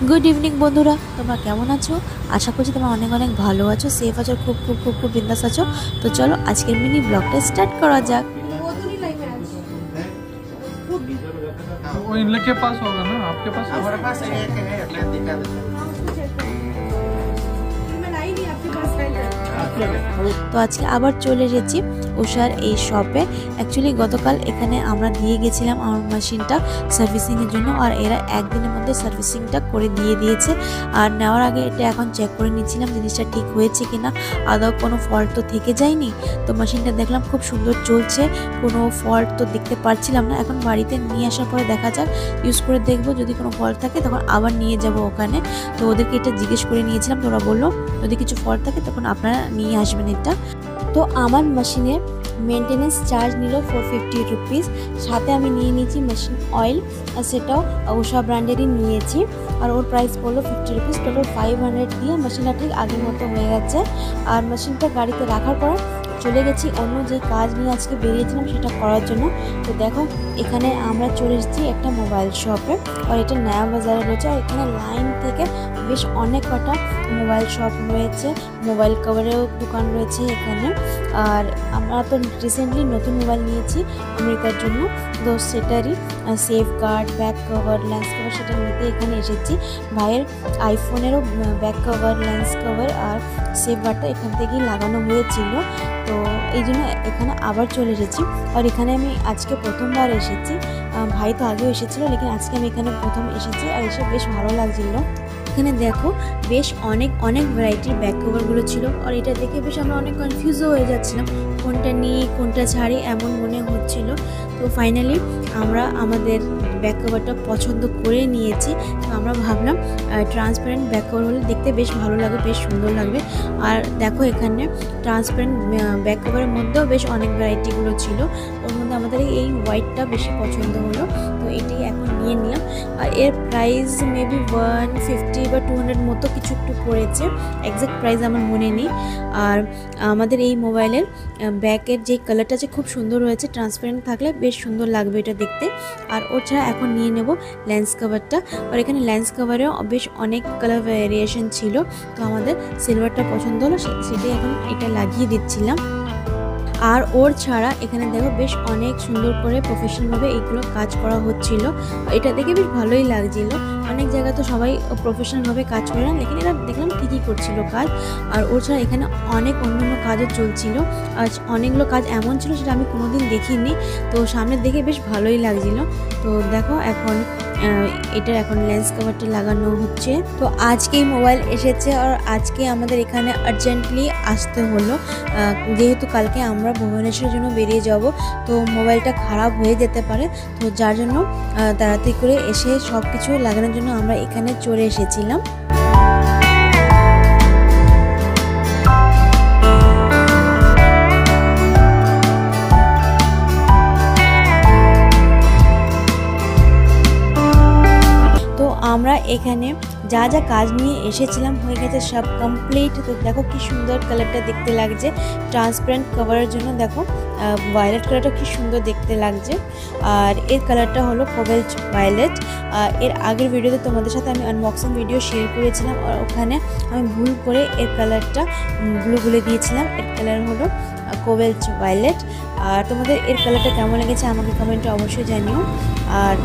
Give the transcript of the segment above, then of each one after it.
Good evening বন্ধুরা, তোমরা কেমন আছো? আশা করছি তোমরা অনেক অনেক ভালো আছো, সেফ আছো, খুব খুব খুব খুব বিন্দাস আছো। তো চলো আজকের মিনি ব্লগটা স্টার্ট করা যাক। वो इन लोग के पास होगा ना, आपके पास? हमारे पास है, एक है अटलांटिक का। তো আজকে আবার চলে এসেছি উষার এই শপে। অ্যাকচুয়ালি গতকাল এখানে আমরা দিয়ে গেছিলাম আমার মেশিনটা সার্ভিসিংয়ের জন্য, আর এরা একদিনের মধ্যে সার্ভিসিংটা করে দিয়ে দিয়েছে। আর নেওয়ার আগে এটা এখন চেক করে নিচ্ছিলাম জিনিসটা ঠিক হয়েছে কিনা, আদৌ কোনো ফল্ট তো থেকে যায়নি। তো মেশিনটা দেখলাম খুব সুন্দর চলছে, কোনো ফল্ট তো দেখতে পারছিলাম না। এখন বাড়িতে নিয়ে আসার পরে দেখা যাক, ইউজ করে দেখবো, যদি কোনো ফল্ট থাকে তখন আবার নিয়ে যাব ওখানে। তো ওদেরকে এটা জিজ্ঞেস করে নিয়েছিলাম, তো ওরা বললো যদি কিছু ফল্ট থাকে তখন আপনারা নিয়ে আসবেন এটা। তো আমার মেশিনের মেনটেনেন্স চার্জ নিল 450 রুপিস, সাথে আমি নিয়ে নিয়েছি মেশিন অয়েল, আর সেটাও উষা ব্র্যান্ডেরই নিয়েছি, আর ওর প্রাইস পড়লো 50 রুপিস। টোটাল 500 দিয়ে মেশিনটা ঠিক আগের মতো হয়ে গেছে। আর মেশিনটা গাড়িতে রাখার পর চলে গেছি অন্য যে কাজ নিয়ে আজকে বেরিয়েছিলাম সেটা করার জন্য। তো দেখো এখানে আমরা চলে এসেছি একটা মোবাইল শপে, আর এটা নয়া বাজারে রয়েছে। আর এখানে লাইন থেকে বেশ অনেক কটা মোবাইল শপ রয়েছে, মোবাইল কভারেও দোকান রয়েছে এখানে। আর আমরা তো রিসেন্টলি নতুন মোবাইল নিয়েছি আমেরিকার জন্য, তো সেটারই safeguard, back cover, lens cover সেটা নিতে এখানে এসেছি। ভাইয়ের আইফোনেরও ব্যাক কভার, লেন্স কভার আর সেফ গার্ডটা এখান থেকেই লাগানো হয়েছিল, তো এই জন্য এখানে আবার চলে এসেছি। আর এখানে আমি আজকে প্রথমবার এসেছি, ভাই তো আগেও এসেছিলো, লেকিন আজকে আমি এখানে প্রথম এসেছি, আর এসে বেশ ভালো লাগছিলো। এখানে দেখো বেশ অনেক অনেক ভ্যারাইটির ব্যাক কভারগুলো ছিল, আর এটা দেখে বেশ আমরা অনেক কনফিউজও হয়ে যাচ্ছিলাম, কোনটা নিই কোনটা ছাড়ি এমন মনে হচ্ছিল। তো ফাইনালি আমরা আমাদের ব্যাক কভারটা পছন্দ করে নিয়েছি। তো আমরা ভাবলাম ট্রান্সপারেন্ট ব্যাক কভার হলে দেখতে বেশ ভালো লাগবে, বেশ সুন্দর লাগবে। আর দেখো এখানে ট্রান্সপারেন্ট ব্যাক কভারের মধ্যেও বেশ অনেক ভ্যারাইটিগুলো ছিল, ওর মধ্যে আমাদের এই হোয়াইটটা বেশি পছন্দ হলো, তো এটাই এখন নিয়ে নিলাম। আর এর প্রাইস মেবি 150 বা 200 মতো কিছু একটু পড়েছে, এক্সাক্ট প্রাইস আমার মনে নেই। আর আমাদের এই মোবাইলের ব্যাকের যে কালারটা আছে খুব সুন্দর হয়েছে, ট্রান্সপারেন্ট থাকলে বেশ সুন্দর লাগবে এটা দেখতে। আর ওর ছাড়া এখন নিয়ে নেব লেন্স কভারটা, আর এখানে লেন্স কভারেও বেশ অনেক কালার ভ্যারিয়েশন ছিল, তো আমাদের সিলভারটা পছন্দ হলো, সেটাই এখন এটা লাগিয়ে দিচ্ছিলাম। আর ওর ছাড়া এখানে দেখো বেশ অনেক সুন্দর করে প্রফেশনালভাবে এইগুলো কাজ করা হচ্ছিল, এটা দেখে বেশ ভালোই লাগছিল। অনেক জায়গায় তো সবাই প্রফেশনালভাবে কাজ করে না, লেকিন এরা দেখলাম ঠিকই করছিল কাজ। আর ওর ছাড়া এখানে অনেক অন্যান্য কাজও চলছিল, আর অনেকগুলো কাজ এমন ছিল সেটা আমি কোনোদিন দেখিনি, তো সামনে দেখে বেশ ভালোই লাগছিল। তো দেখো এখন এটার এখন লেন্স কভারটা লাগানো হচ্ছে। তো আজকেই মোবাইল এসেছে, আর আজকে আমাদের এখানে আর্জেন্টলি আসতে হলো, যেহেতু কালকে আমরা ভুবনেশ্বরের জন্য বেরিয়ে যাব, তো মোবাইলটা খারাপ হয়ে যেতে পারে, তো যার জন্য তাড়াতাড়ি করে এসে সব কিছু লাগানোর জন্য আমরা এখানে চলে এসেছিলাম। আমরা এখানে যা যা কাজ নিয়ে এসেছিলাম হয়ে গেছে সব কমপ্লিট। তো দেখো কি সুন্দর কালারটা দেখতে লাগছে, ট্রান্সপারেন্ট কভারের জন্য দেখো ভায়োলেট কালারটা কি সুন্দর দেখতে লাগছে। আর এর কালারটা হলো কোবাল্ট ভায়োলেট। এর আগের ভিডিওতে তোমাদের সাথে আমি আনবক্সিং ভিডিও শেয়ার করেছিলাম, আর ওখানে আমি ভুল করে এর কালারটা ব্লু বলে দিয়েছিলাম, এর কালার হলো কোবাল্ট ভায়োলেট। আর তোমাদের এর কালারটা কেমন লেগেছে আমাকে কমেন্টে অবশ্যই জানিও। আর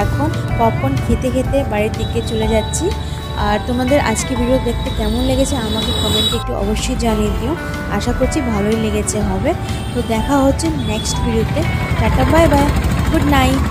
এখন পপকর্ন খেতে খেতে বাড়ির দিকে চলে যাচ্ছি। আর তোমাদের আজকে ভিডিও দেখতে কেমন লেগেছে আমাকে কমেন্টে একটু অবশ্যই জানিয়ে দিও, আশা করছি ভালোই লেগেছে হবে। তো দেখা হচ্ছে নেক্সট ভিডিওতে, tata bye bye, good night.